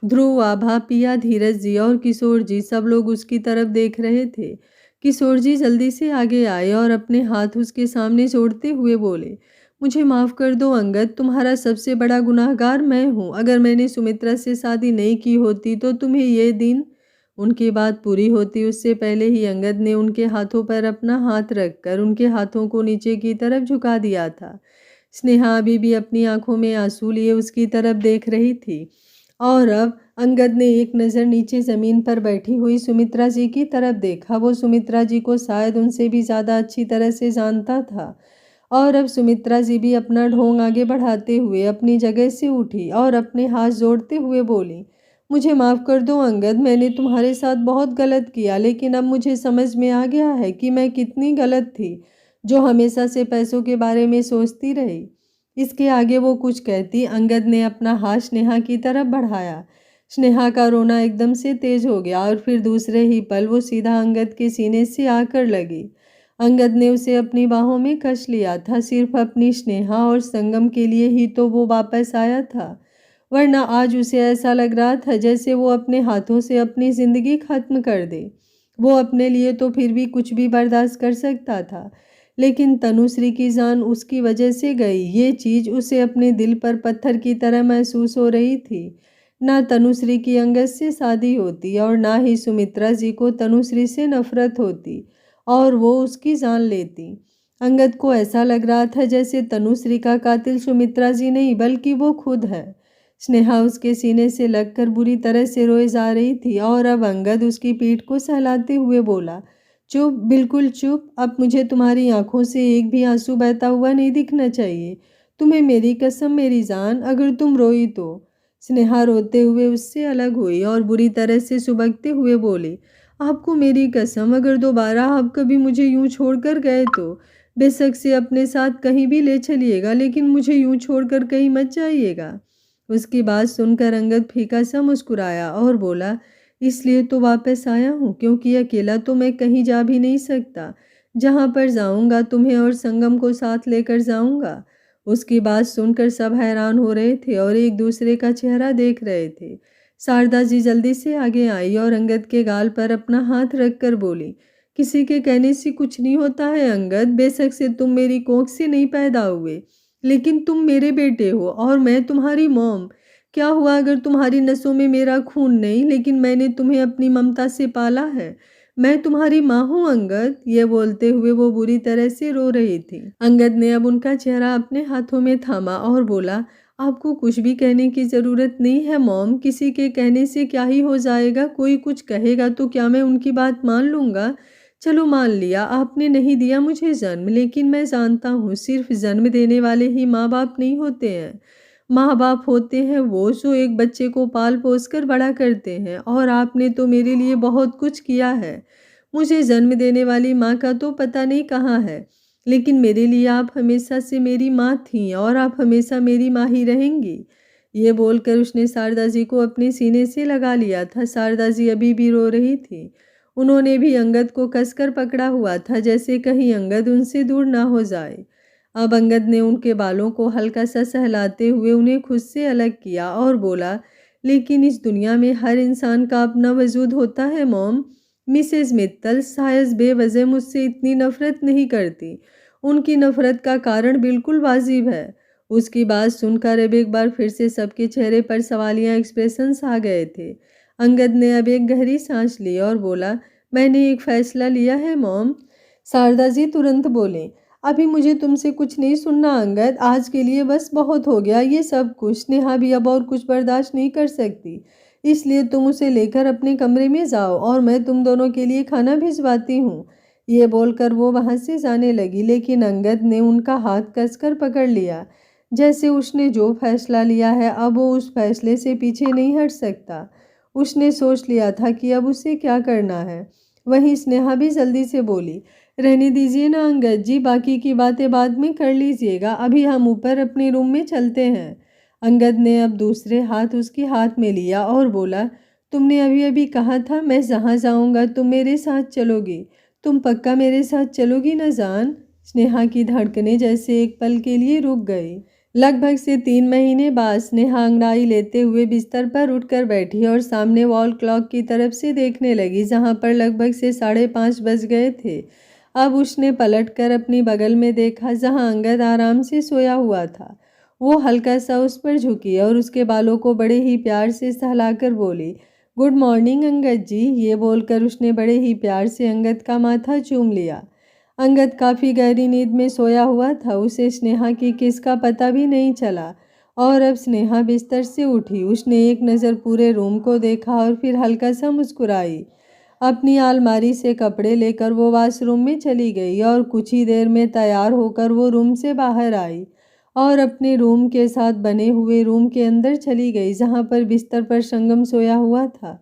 ध्रुव, आभा, पिया, धीरज जी और किशोर जी सब लोग उसकी तरफ देख रहे थे। किशोर जी जल्दी से आगे आए और अपने हाथ उसके सामने जोड़ते हुए बोले, मुझे माफ़ कर दो अंगद, तुम्हारा सबसे बड़ा गुनाहगार मैं हूँ। अगर मैंने सुमित्रा से शादी नहीं की होती तो तुम्हें ये दिन। उनकी बात पूरी होती उससे पहले ही अंगद ने उनके हाथों पर अपना हाथ रखकर उनके हाथों को नीचे की तरफ झुका दिया था। स्नेहा अभी भी अपनी आंखों में आंसू लिए उसकी तरफ देख रही थी और अब अंगद ने एक नज़र नीचे ज़मीन पर बैठी हुई सुमित्रा जी की तरफ देखा। वो सुमित्रा जी को शायद उनसे भी ज़्यादा अच्छी तरह से जानता था और अब सुमित्रा जी भी अपना ढोंग आगे बढ़ाते हुए अपनी जगह से उठी और अपने हाथ जोड़ते हुए बोली, मुझे माफ़ कर दो अंगद, मैंने तुम्हारे साथ बहुत गलत किया, लेकिन अब मुझे समझ में आ गया है कि मैं कितनी गलत थी जो हमेशा से पैसों के बारे में सोचती रही। इसके आगे वो कुछ कहती, अंगद ने अपना हाथ स्नेहा की तरफ बढ़ाया। स्नेहा का रोना एकदम से तेज हो गया और फिर दूसरे ही पल वो सीधा अंगद के सीने से आकर लगी। अंगद ने उसे अपनी बाहों में कस लिया था। सिर्फ अपनी स्नेहा और संगम के लिए ही तो वो वापस आया था, वरना आज उसे ऐसा लग रहा था जैसे वो अपने हाथों से अपनी जिंदगी खत्म कर दे। वो अपने लिए तो फिर भी कुछ भी बर्दाश्त कर सकता था, लेकिन तनुश्री की जान उसकी वजह से गई, ये चीज उसे अपने दिल पर पत्थर की तरह महसूस हो रही थी। ना तनुश्री की अंगद से शादी होती और ना ही सुमित्रा जी को तनुश्री से नफरत होती और वो उसकी जान लेती। अंगद को ऐसा लग रहा था जैसे तनुश्री का कातिल सुमित्रा जी नहीं बल्कि वो खुद है। स्नेहा उसके सीने से लगकर बुरी तरह से रोए जा रही थी और अब अंगद उसकी पीठ को सहलाते हुए बोला, चुप, बिल्कुल चुप। अब मुझे तुम्हारी आंखों से एक भी आंसू बहता हुआ नहीं दिखना चाहिए। तुम्हें मेरी कसम, मेरी जान, अगर तुम रोई तो। स्नेहा रोते हुए उससे अलग हुई और बुरी तरह से सुबकते हुए बोली, आपको मेरी कसम, अगर दोबारा आप कभी मुझे यूं छोड़कर गए तो बेशक से अपने साथ कहीं भी ले चलिएगा, लेकिन मुझे यूं छोड़कर कहीं मत जाइएगा। उसकी बात सुनकर अंगद फीका सा मुस्कुराया और बोला, इसलिए तो वापस आया हूँ क्योंकि अकेला तो मैं कहीं जा भी नहीं सकता। जहाँ पर जाऊँगा तुम्हें और संगम को साथ लेकर जाऊँगा। उसकी बात सुनकर सब हैरान हो रहे थे और एक दूसरे का चेहरा देख रहे थे। शारदा जी जल्दी से आगे आई और अंगद के गाल पर अपना हाथ रखकर बोली, किसी के कहने से कुछ नहीं होता है अंगद। बेशक से तुम मेरी कोख से नहीं पैदा हुए, लेकिन तुम मेरे बेटे हो और मैं तुम्हारी मॉम। क्या हुआ अगर तुम्हारी नसों में मेरा खून नहीं, लेकिन मैंने तुम्हें अपनी ममता से पाला है। मैं तुम्हारी माँ हूँ अंगद। ये बोलते हुए वो बुरी तरह से रो रही थी। अंगद ने अब उनका चेहरा अपने हाथों में थामा और बोला, आपको कुछ भी कहने की ज़रूरत नहीं है मॉम। किसी के कहने से क्या ही हो जाएगा, कोई कुछ कहेगा तो क्या मैं उनकी बात मान लूँगा। चलो मान लिया, आपने नहीं दिया मुझे जन्म, लेकिन मैं जानता हूँ सिर्फ जन्म देने वाले ही माँ बाप नहीं होते हैं। माँ बाप होते हैं वो जो एक बच्चे को पाल पोस कर बड़ा करते हैं, और आपने तो मेरे लिए बहुत कुछ किया है। मुझे जन्म देने वाली माँ का तो पता नहीं कहाँ है, लेकिन मेरे लिए आप हमेशा से मेरी माँ थीं और आप हमेशा मेरी माँ ही रहेंगी। ये बोलकर उसने शारदा जी को अपने सीने से लगा लिया था। शारदा जी अभी भी रो रही थी। उन्होंने भी अंगद को कसकर पकड़ा हुआ था, जैसे कहीं अंगद उनसे दूर ना हो जाए। अब अंगद ने उनके बालों को हल्का सा सहलाते हुए उन्हें खुद से अलग किया और बोला, लेकिन इस दुनिया में हर इंसान का अपना वजूद होता है मॉम। मिसेस मित्तल शायद बेवजह मुझसे इतनी नफरत नहीं करती। उनकी नफरत का कारण बिल्कुल वाजिब है। उसकी बात सुनकर अब एक बार फिर से सबके चेहरे पर सवालिया एक्सप्रेशंस आ गए थे। अंगद ने अब एक गहरी सांस ली और बोला, मैंने एक फैसला लिया है मॉम। शारदा जी तुरंत बोले, अभी मुझे तुमसे कुछ नहीं सुनना अंगद, आज के लिए बस बहुत हो गया ये सब कुछ। नेहा भी अब और कुछ बर्दाश्त नहीं कर सकती, इसलिए तुम उसे लेकर अपने कमरे में जाओ और मैं तुम दोनों के लिए खाना भिजवाती हूँ। ये बोलकर वो वहाँ से जाने लगी, लेकिन अंगद ने उनका हाथ कसकर पकड़ लिया। जैसे उसने जो फैसला लिया है अब वो उस फैसले से पीछे नहीं हट सकता। उसने सोच लिया था कि अब उसे क्या करना है। वहीं स्नेहा भी जल्दी से बोली, रहने दीजिए ना अंगद जी, बाकी की बातें बाद में कर लीजिएगा, अभी हम ऊपर अपने रूम में चलते हैं। अंगद ने अब दूसरे हाथ उसके हाथ में लिया और बोला, तुमने अभी अभी कहा था मैं जहाँ जाऊँगा तुम मेरे साथ चलोगी। तुम पक्का मेरे साथ चलोगी ना जान। स्नेहा की धड़कनें जैसे एक पल के लिए रुक गई। लगभग से 3 महीने बाद स्नेहा अंगड़ाई लेते हुए बिस्तर पर उठकर बैठी और सामने वॉल क्लॉक की तरफ से देखने लगी, जहाँ पर लगभग से 5:30 बज गए थे। अब उसने पलटकर अपनी बगल में देखा, जहाँ अंगद आराम से सोया हुआ था। वो हल्का सा उस पर झुकी और उसके बालों को बड़े ही प्यार से सहलाकर बोली, गुड मॉर्निंग अंगद जी। ये बोलकर उसने बड़े ही प्यार से अंगद का माथा चूम लिया। अंगद काफ़ी गहरी नींद में सोया हुआ था, उसे स्नेहा की किस का पता भी नहीं चला। और अब स्नेहा बिस्तर से उठी, उसने एक नज़र पूरे रूम को देखा और फिर हल्का सा मुस्कुराई। अपनी अलमारी से कपड़े लेकर वो वॉशरूम में चली गई और कुछ ही देर में तैयार होकर वो रूम से बाहर आई और अपने रूम के साथ बने हुए रूम के अंदर चली गई, जहाँ पर बिस्तर पर संगम सोया हुआ था।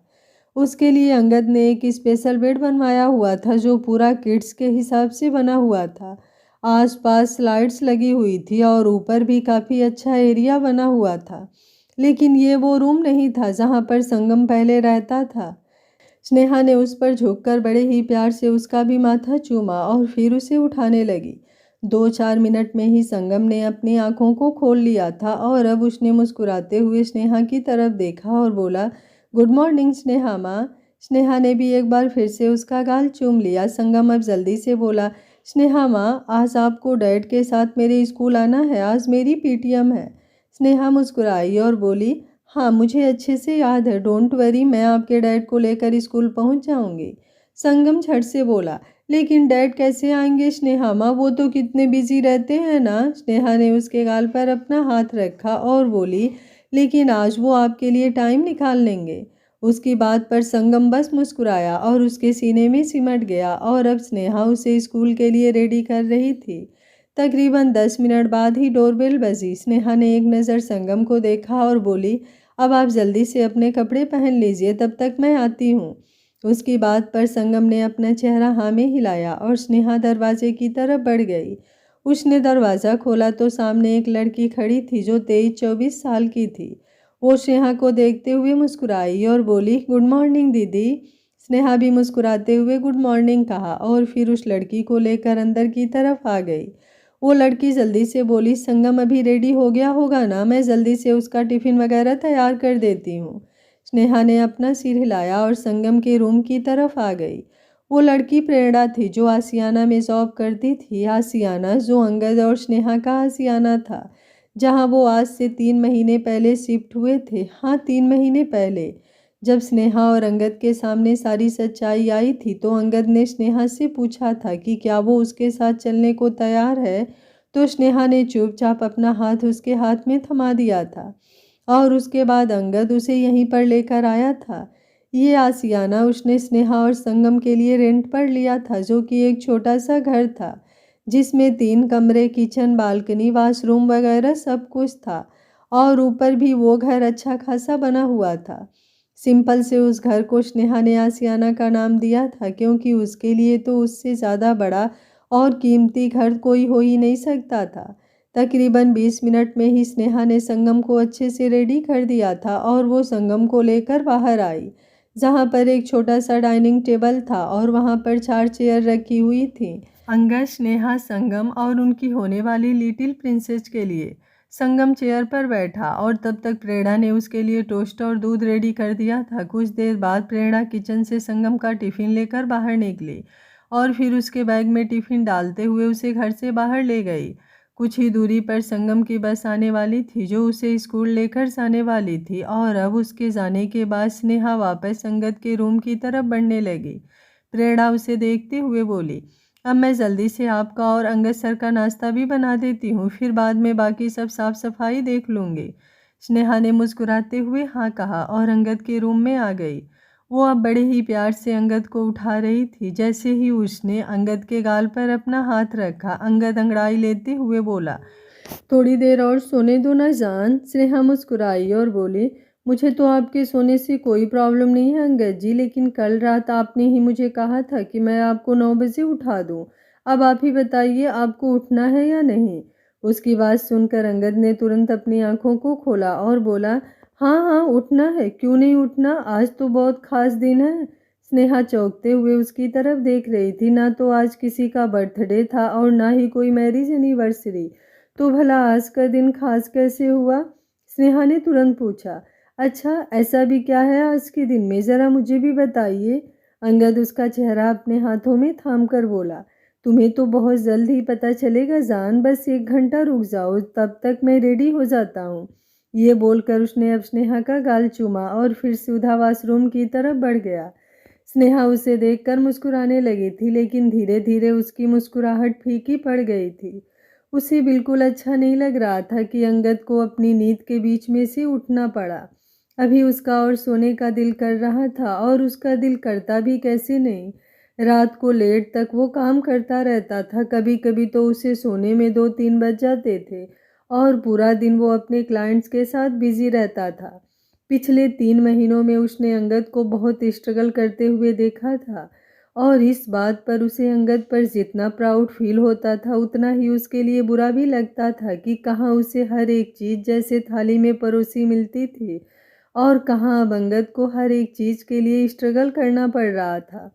उसके लिए अंगद ने एक स्पेशल बेड बनवाया हुआ था जो पूरा किड्स के हिसाब से बना हुआ था। आसपास स्लाइड्स लगी हुई थी और ऊपर भी काफ़ी अच्छा एरिया बना हुआ था। लेकिन ये वो रूम नहीं था जहाँ पर संगम पहले रहता था। स्नेहा ने उस पर झुककर बड़े ही प्यार से उसका भी माथा चूमा और फिर उसे उठाने लगी। 2-4 मिनट में ही संगम ने अपनी आंखों को खोल लिया था और अब उसने मुस्कुराते हुए स्नेहा की तरफ देखा और बोला, गुड मॉर्निंग स्नेहा माँ। स्नेहा ने भी एक बार फिर से उसका गाल चूम लिया। संगम अब जल्दी से बोला, स्नेहा माँ, आज आपको डैड के साथ मेरे स्कूल आना है, आज मेरी पीटीएम है। स्नेहा मुस्कुराई और बोली, हाँ मुझे अच्छे से याद है, डोंट वरी, मैं आपके डैड को लेकर स्कूल पहुंच जाऊंगी। संगम झट से बोला, लेकिन डैड कैसे आएंगे स्नेहा माँ, वो तो कितने बिजी रहते हैं ना। स्नेहा ने उसके गाल पर अपना हाथ रखा और बोली, लेकिन आज वो आपके लिए टाइम निकाल लेंगे। उसकी बात पर संगम बस मुस्कुराया और उसके सीने में सिमट गया और अब स्नेहा उसे स्कूल के लिए रेडी कर रही थी। तकरीबन 10 मिनट बाद ही डोरबेल बजी। स्नेहा ने एक नज़र संगम को देखा और बोली, अब आप जल्दी से अपने कपड़े पहन लीजिए, तब तक मैं आती हूँ। उसकी बात पर संगम ने अपना चेहरा हाँ में हिलाया और स्नेहा दरवाजे की तरफ बढ़ गई। उसने दरवाज़ा खोला तो सामने एक लड़की खड़ी थी जो 23-24 साल की थी। वो स्नेहा को देखते हुए मुस्कुराई और बोली, गुड मॉर्निंग दीदी। स्नेहा भी मुस्कुराते हुए गुड मॉर्निंग कहा और फिर उस लड़की को लेकर अंदर की तरफ आ गई। वो लड़की जल्दी से बोली, संगम अभी रेडी हो गया होगा ना, मैं जल्दी से उसका टिफ़िन वगैरह तैयार कर देती हूँ। स्नेहा ने अपना सिर हिलाया और संगम के रूम की तरफ आ गई। वो लड़की प्रेरणा थी जो आसियाना में जॉब करती थी। आसियाना जो अंगद और स्नेहा का आसियाना था, जहाँ वो आज से 3 महीने पहले शिफ्ट हुए थे। हाँ, 3 महीने पहले। जब स्नेहा और अंगद के सामने सारी सच्चाई आई थी तो अंगद ने स्नेहा से पूछा था कि क्या वो उसके साथ चलने को तैयार है, तो स्नेहा ने चुपचाप अपना हाथ उसके हाथ में थमा दिया था और उसके बाद अंगद उसे यहीं पर लेकर आया था। ये आसियाना उसने स्नेहा और संगम के लिए रेंट पर लिया था, जो कि एक छोटा सा घर था जिसमें 3 कमरे, किचन, बालकनी, वॉशरूम वगैरह सब कुछ था और ऊपर भी वो घर अच्छा खासा बना हुआ था। सिंपल से उस घर को स्नेहा ने आसियाना का नाम दिया था क्योंकि उसके लिए तो उससे ज़्यादा बड़ा और कीमती घर कोई हो ही नहीं सकता था। तकरीबन 20 मिनट में ही स्नेहा ने संगम को अच्छे से रेडी कर दिया था और वो संगम को लेकर बाहर आई, जहाँ पर एक छोटा सा डाइनिंग टेबल था और वहाँ पर 4 चेयर रखी हुई थी। अंगद, स्नेहा, संगम और उनकी होने वाली लिटिल प्रिंसेस के लिए। संगम चेयर पर बैठा और तब तक प्रेरणा ने उसके लिए टोस्ट और दूध रेडी कर दिया था। कुछ देर बाद प्रेरणा किचन से संगम का टिफ़िन लेकर बाहर निकली और फिर उसके बैग में टिफ़िन डालते हुए उसे घर से बाहर ले गई। कुछ ही दूरी पर संगम की बस आने वाली थी जो उसे स्कूल लेकर जाने वाली थी और अब उसके जाने के बाद स्नेहा वापस अंगद के रूम की तरफ बढ़ने लगी। प्रेरणा उसे देखते हुए बोली, अब मैं जल्दी से आपका और अंगद सर का नाश्ता भी बना देती हूँ, फिर बाद में बाकी सब साफ सफाई देख लूँगी। स्नेहा ने मुस्कुराते हुए हाँ कहा और अंगद के रूम में आ गई। वो अब बड़े ही प्यार से अंगद को उठा रही थी। जैसे ही उसने अंगद के गाल पर अपना हाथ रखा, अंगद अंगड़ाई लेते हुए बोला, थोड़ी देर और सोने दो ना जान। स्नेहा मुस्कुराई और बोली, मुझे तो आपके सोने से कोई प्रॉब्लम नहीं है अंगद जी, लेकिन कल रात आपने ही मुझे कहा था कि मैं आपको 9 बजे उठा दूं। अब आप ही बताइए, आपको उठना है या नहीं। उसकी बात सुनकर अंगद ने तुरंत अपनी आंखों को खोला और बोला, हाँ हाँ उठना है, क्यों नहीं उठना, आज तो बहुत खास दिन है। स्नेहा चौंकते हुए उसकी तरफ देख रही थी। ना तो आज किसी का बर्थडे था और ना ही कोई मैरिज एनिवर्सरी, तो भला आज का दिन खास कैसे हुआ। स्नेहा ने तुरंत पूछा, अच्छा ऐसा भी क्या है आज के दिन में, ज़रा मुझे भी बताइए। अंगद उसका चेहरा अपने हाथों में थाम कर बोला, तुम्हें तो बहुत जल्द ही पता चलेगा जान, बस 1 घंटा रुक जाओ, तब तक मैं रेडी हो जाता हूँ। ये बोलकर उसने अब स्नेहा का गाल चूमा और फिर सीधा वॉशरूम की तरफ बढ़ गया। स्नेहा उसे देखकर मुस्कुराने लगी थी, लेकिन धीरे धीरे उसकी मुस्कुराहट फीकी पड़ गई थी। उसे बिल्कुल अच्छा नहीं लग रहा था कि अंगद को अपनी नींद के बीच में से उठना पड़ा। अभी उसका और सोने का दिल कर रहा था और उसका दिल करता भी कैसे नहीं। रात को लेट तक वो काम करता रहता था, कभी कभी तो उसे सोने में 2-3 बज जाते थे और पूरा दिन वो अपने क्लाइंट्स के साथ बिजी रहता था। पिछले 3 महीनों में उसने अंगद को बहुत स्ट्रगल करते हुए देखा था और इस बात पर उसे अंगद पर जितना प्राउड फील होता था उतना ही उसके लिए बुरा भी लगता था कि कहाँ उसे हर एक चीज़ जैसे थाली में परोसी मिलती थी और कहाँ अब अंगद को हर एक चीज़ के लिए स्ट्रगल करना पड़ रहा था।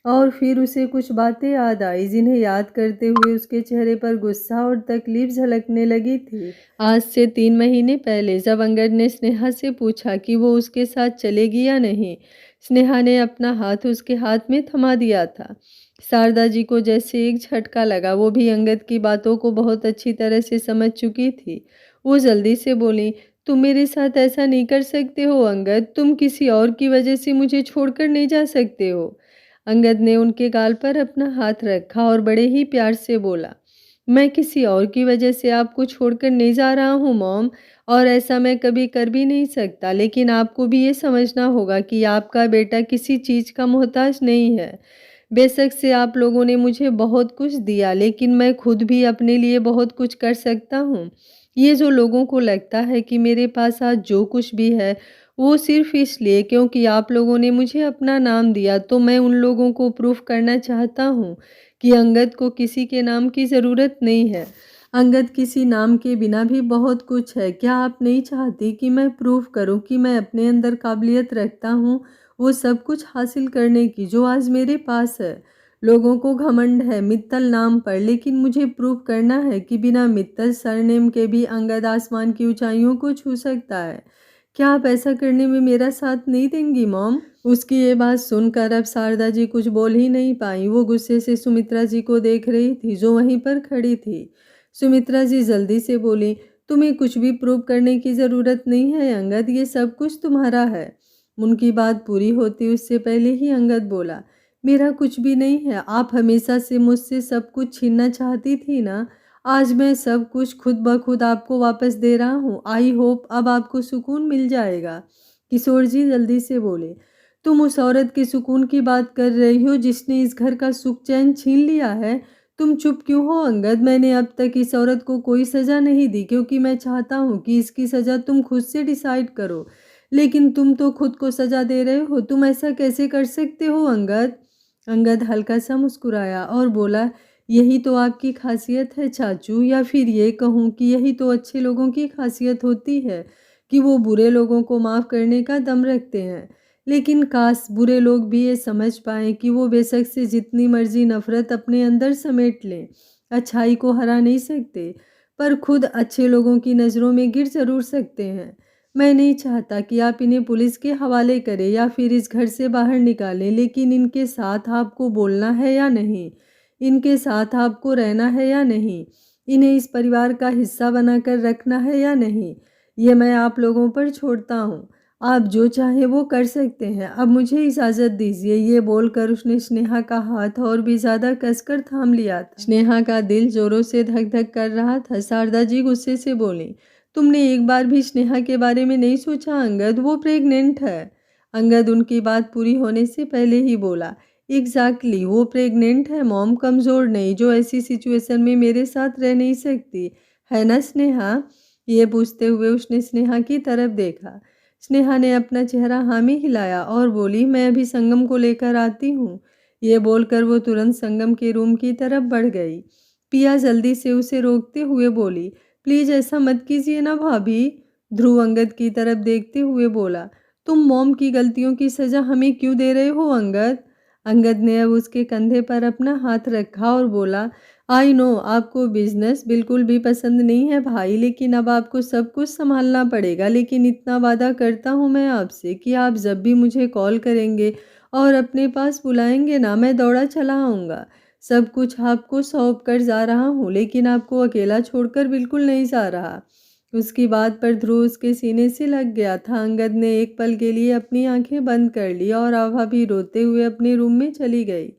और फिर उसे कुछ बातें याद आई जिन्हें याद करते हुए उसके चेहरे पर गुस्सा और तकलीफ झलकने लगी थी। आज से 3 महीने पहले जब अंगद ने स्नेहा से पूछा कि वो उसके साथ चलेगी या नहीं, स्नेहा ने अपना हाथ उसके हाथ में थमा दिया था। शारदा जी को जैसे एक झटका लगा, वो भी अंगद की बातों को बहुत अच्छी तरह से समझ चुकी थी। वो जल्दी से बोली, तुम मेरे साथ ऐसा नहीं कर सकते हो अंगद, तुम किसी और की वजह से मुझे छोड़कर नहीं जा सकते हो। अंगद ने उनके गाल पर अपना हाथ रखा और बड़े ही प्यार से बोला, मैं किसी और की वजह से आपको छोड़कर नहीं जा रहा हूँ मॉम, और ऐसा मैं कभी कर भी नहीं सकता, लेकिन आपको भी ये समझना होगा कि आपका बेटा किसी चीज़ का मोहताज नहीं है। बेशक से आप लोगों ने मुझे बहुत कुछ दिया, लेकिन मैं खुद भी अपने लिए बहुत कुछ कर सकता हूँ। ये जो लोगों को लगता है कि मेरे पास आज जो कुछ भी है वो सिर्फ इसलिए क्योंकि आप लोगों ने मुझे अपना नाम दिया, तो मैं उन लोगों को प्रूफ करना चाहता हूँ कि अंगद को किसी के नाम की ज़रूरत नहीं है। अंगद किसी नाम के बिना भी बहुत कुछ है। क्या आप नहीं चाहती कि मैं प्रूफ करूँ कि मैं अपने अंदर काबिलियत रखता हूँ वो सब कुछ हासिल करने की जो आज मेरे पास है? लोगों को घमंड है मित्तल नाम पर, लेकिन मुझे प्रूव करना है कि बिना मित्तल सरनेम के भी अंगद आसमान की ऊंचाइयों को छू सकता है। क्या आप ऐसा करने में मेरा साथ नहीं देंगी मॉम? उसकी ये बात सुनकर अब शारदा जी कुछ बोल ही नहीं पाई। वो गुस्से से सुमित्रा जी को देख रही थी जो वहीं पर खड़ी थी। सुमित्रा जी जल्दी से बोली, तुम्हें कुछ भी प्रूव करने की ज़रूरत नहीं है अंगद, ये सब कुछ तुम्हारा है। उनकी बात पूरी होती उससे पहले ही अंगद बोला, मेरा कुछ भी नहीं है। आप हमेशा से मुझसे सब कुछ छीनना चाहती थी ना, आज मैं सब कुछ खुद ब खुद आपको वापस दे रहा हूँ। आई होप अब आपको सुकून मिल जाएगा। किशोर जी जल्दी से बोले, तुम उस औरत के सुकून की बात कर रही हो जिसने इस घर का सुख चैन छीन लिया है। तुम चुप क्यों हो अंगद? मैंने अब तक इस औरत को कोई सज़ा नहीं दी क्योंकि मैं चाहता हूँ कि इसकी सज़ा तुम खुद से डिसाइड करो, लेकिन तुम तो खुद को सज़ा दे रहे हो। तुम ऐसा कैसे कर सकते हो अंगद? अंगद हल्का सा मुस्कुराया और बोला, यही तो आपकी खासियत है चाचू, या फिर ये कहूँ कि यही तो अच्छे लोगों की खासियत होती है कि वो बुरे लोगों को माफ़ करने का दम रखते हैं। लेकिन काश बुरे लोग भी ये समझ पाएँ कि वो बेशक से जितनी मर्जी नफ़रत अपने अंदर समेट लें, अच्छाई को हरा नहीं सकते, पर खुद अच्छे लोगों की नज़रों में गिर ज़रूर सकते हैं। मैं नहीं चाहता कि आप इन्हें पुलिस के हवाले करें या फिर इस घर से बाहर निकालें, लेकिन इनके साथ आपको बोलना है या नहीं? इनके साथ आपको रहना है या नहीं? इन्हें इस परिवार का हिस्सा बनाकर रखना है या नहीं? ये मैं आप लोगों पर छोड़ता हूँ। आप जो चाहें वो कर सकते हैं। अब मुझे इजाज़त दीजिए। ये बोलकर उसने स्नेहा का हाथ और भी ज़्यादा कसकर थाम लिया था। स्नेहा का दिल जोरों से धक धक कर रहा था। शारदा जी गुस्से से बोली, तुमने एक बार भी स्नेहा के बारे में नहीं सोचा अंगद? वो प्रेग्नेंट है। अंगद उनकी बात पूरी होने से पहले ही बोला, एग्जैक्टली वो प्रेग्नेंट है मॉम, कमज़ोर नहीं, जो ऐसी सिचुएशन में मेरे साथ रह नहीं सकती, है ना स्नेहा? ये पूछते हुए उसने स्नेहा की तरफ देखा। स्नेहा ने अपना चेहरा हामी हिलाया और बोली, मैं अभी संगम को लेकर आती हूँ। ये बोलकर वो तुरंत संगम के रूम की तरफ बढ़ गई। पिया जल्दी से उसे रोकते हुए बोली, प्लीज़ ऐसा मत कीजिए ना भाभी। ध्रुव अंगद की तरफ देखते हुए बोला, तुम मॉम की गलतियों की सज़ा हमें क्यों दे रहे हो अंगद? अंगद ने अब उसके कंधे पर अपना हाथ रखा और बोला, आई नो आपको बिजनेस बिल्कुल भी पसंद नहीं है भाई, लेकिन अब आपको सब कुछ संभालना पड़ेगा। लेकिन इतना वादा करता हूँ मैं आपसे कि आप जब भी मुझे कॉल करेंगे और अपने पास बुलाएंगे ना, मैं दौड़ा चला आऊँगा। सब कुछ आपको सौंप कर जा रहा हूँ, लेकिन आपको अकेला छोड़कर बिल्कुल नहीं जा रहा। उसकी बात पर ध्रुव उसके सीने से लग गया था। अंगद ने एक पल के लिए अपनी आंखें बंद कर ली और आभा भी रोते हुए अपने रूम में चली गई।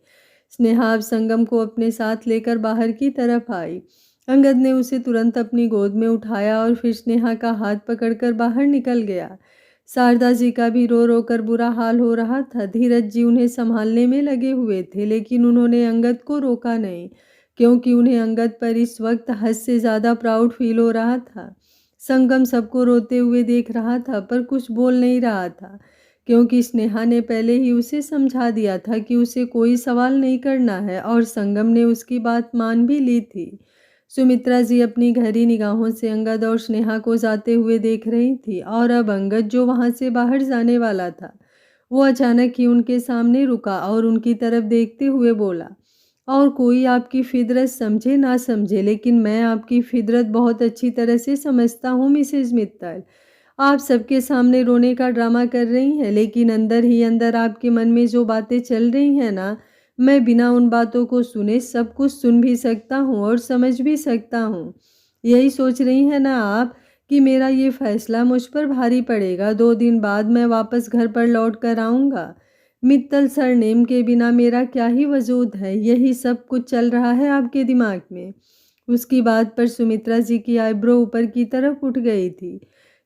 स्नेहा अब संगम को अपने साथ लेकर बाहर की तरफ आई। अंगद ने उसे तुरंत अपनी गोद में उठाया और फिर स्नेहा का हाथ पकड़कर बाहर निकल गया। शारदा जी का भी रो रो कर बुरा हाल हो रहा था। धीरज जी उन्हें संभालने में लगे हुए थे, लेकिन उन्होंने अंगद को रोका नहीं, क्योंकि उन्हें अंगद पर इस वक्त हद से ज़्यादा प्राउड फील हो रहा था। संगम सबको रोते हुए देख रहा था पर कुछ बोल नहीं रहा था। क्योंकि स्नेहा ने पहले ही उसे समझा दिया था कि उसे कोई सवाल नहीं करना है और संगम ने उसकी बात मान भी ली थी। सुमित्रा जी अपनी गहरी निगाहों से अंगद और स्नेहा को जाते हुए देख रही थी और अब अंगद जो वहां से बाहर जाने वाला था वो अचानक ही उनके सामने रुका और उनकी तरफ देखते हुए बोला, और कोई आपकी फितरत समझे ना समझे, लेकिन मैं आपकी फितरत बहुत अच्छी तरह से समझता हूँ मिसेज मित्तल। आप सबके सामने रोने का ड्रामा कर रही हैं, लेकिन अंदर ही अंदर आपके मन में जो बातें चल रही हैं ना, मैं बिना उन बातों को सुने सब कुछ सुन भी सकता हूँ और समझ भी सकता हूँ। यही सोच रही हैं ना आप कि मेरा ये फैसला मुझ पर भारी पड़ेगा। 2 दिन बाद मैं वापस घर पर लौट कर आऊँगा। मित्तल सरनेम के बिना मेरा क्या ही वजूद है, यही सब कुछ चल रहा है आपके दिमाग में। उसकी बात पर सुमित्रा जी की आईब्रो ऊपर की तरफ उठ गई थी,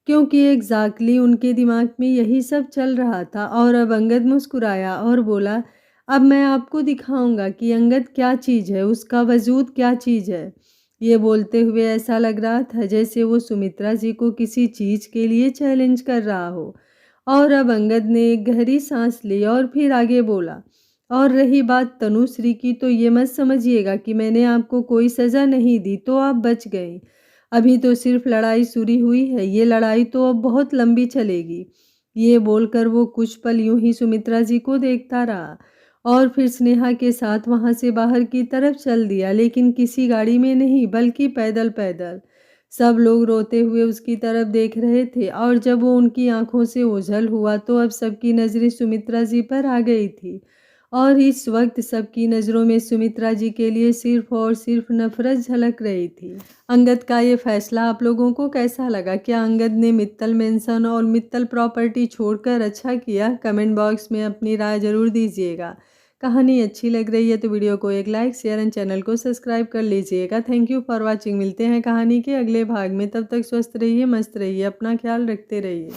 क्योंकि एग्जैक्टली उनके दिमाग में यही सब चल रहा था। और अब अंगद मुस्कुराया और बोला, अब मैं आपको दिखाऊंगा कि अंगद क्या चीज़ है, उसका वजूद क्या चीज़ है। ये बोलते हुए ऐसा लग रहा था जैसे वो सुमित्रा जी को किसी चीज़ के लिए चैलेंज कर रहा हो। और अब अंगद ने एक गहरी सांस ली और फिर आगे बोला, और रही बात तनुश्री की, तो ये मत समझिएगा कि मैंने आपको कोई सज़ा नहीं दी तो आप बच गई। अभी तो सिर्फ लड़ाई शुरू हुई है, ये लड़ाई तो अब बहुत लंबी चलेगी। ये बोलकर वो कुछ पल यूं ही सुमित्रा जी को देखता रहा और फिर स्नेहा के साथ वहां से बाहर की तरफ चल दिया, लेकिन किसी गाड़ी में नहीं बल्कि पैदल पैदल। सब लोग रोते हुए उसकी तरफ देख रहे थे और जब वो उनकी आंखों से ओझल हुआ तो अब सबकी नज़रें सुमित्रा जी पर आ गई थी और इस वक्त सबकी नज़रों में सुमित्रा जी के लिए सिर्फ और सिर्फ नफरत झलक रही थी। अंगद का ये फैसला आप लोगों को कैसा लगा? क्या अंगद ने मित्तल मेंशन और मित्तल प्रॉपर्टी छोड़कर अच्छा किया? कमेंट बॉक्स में अपनी राय जरूर दीजिएगा। कहानी अच्छी लग रही है तो वीडियो को एक लाइक शेयर एंड चैनल को सब्सक्राइब कर लीजिएगा। Thank you for watching. मिलते हैं कहानी के अगले भाग में, तब तक स्वस्थ रहिए, मस्त रहिए, अपना ख्याल रखते रहिए।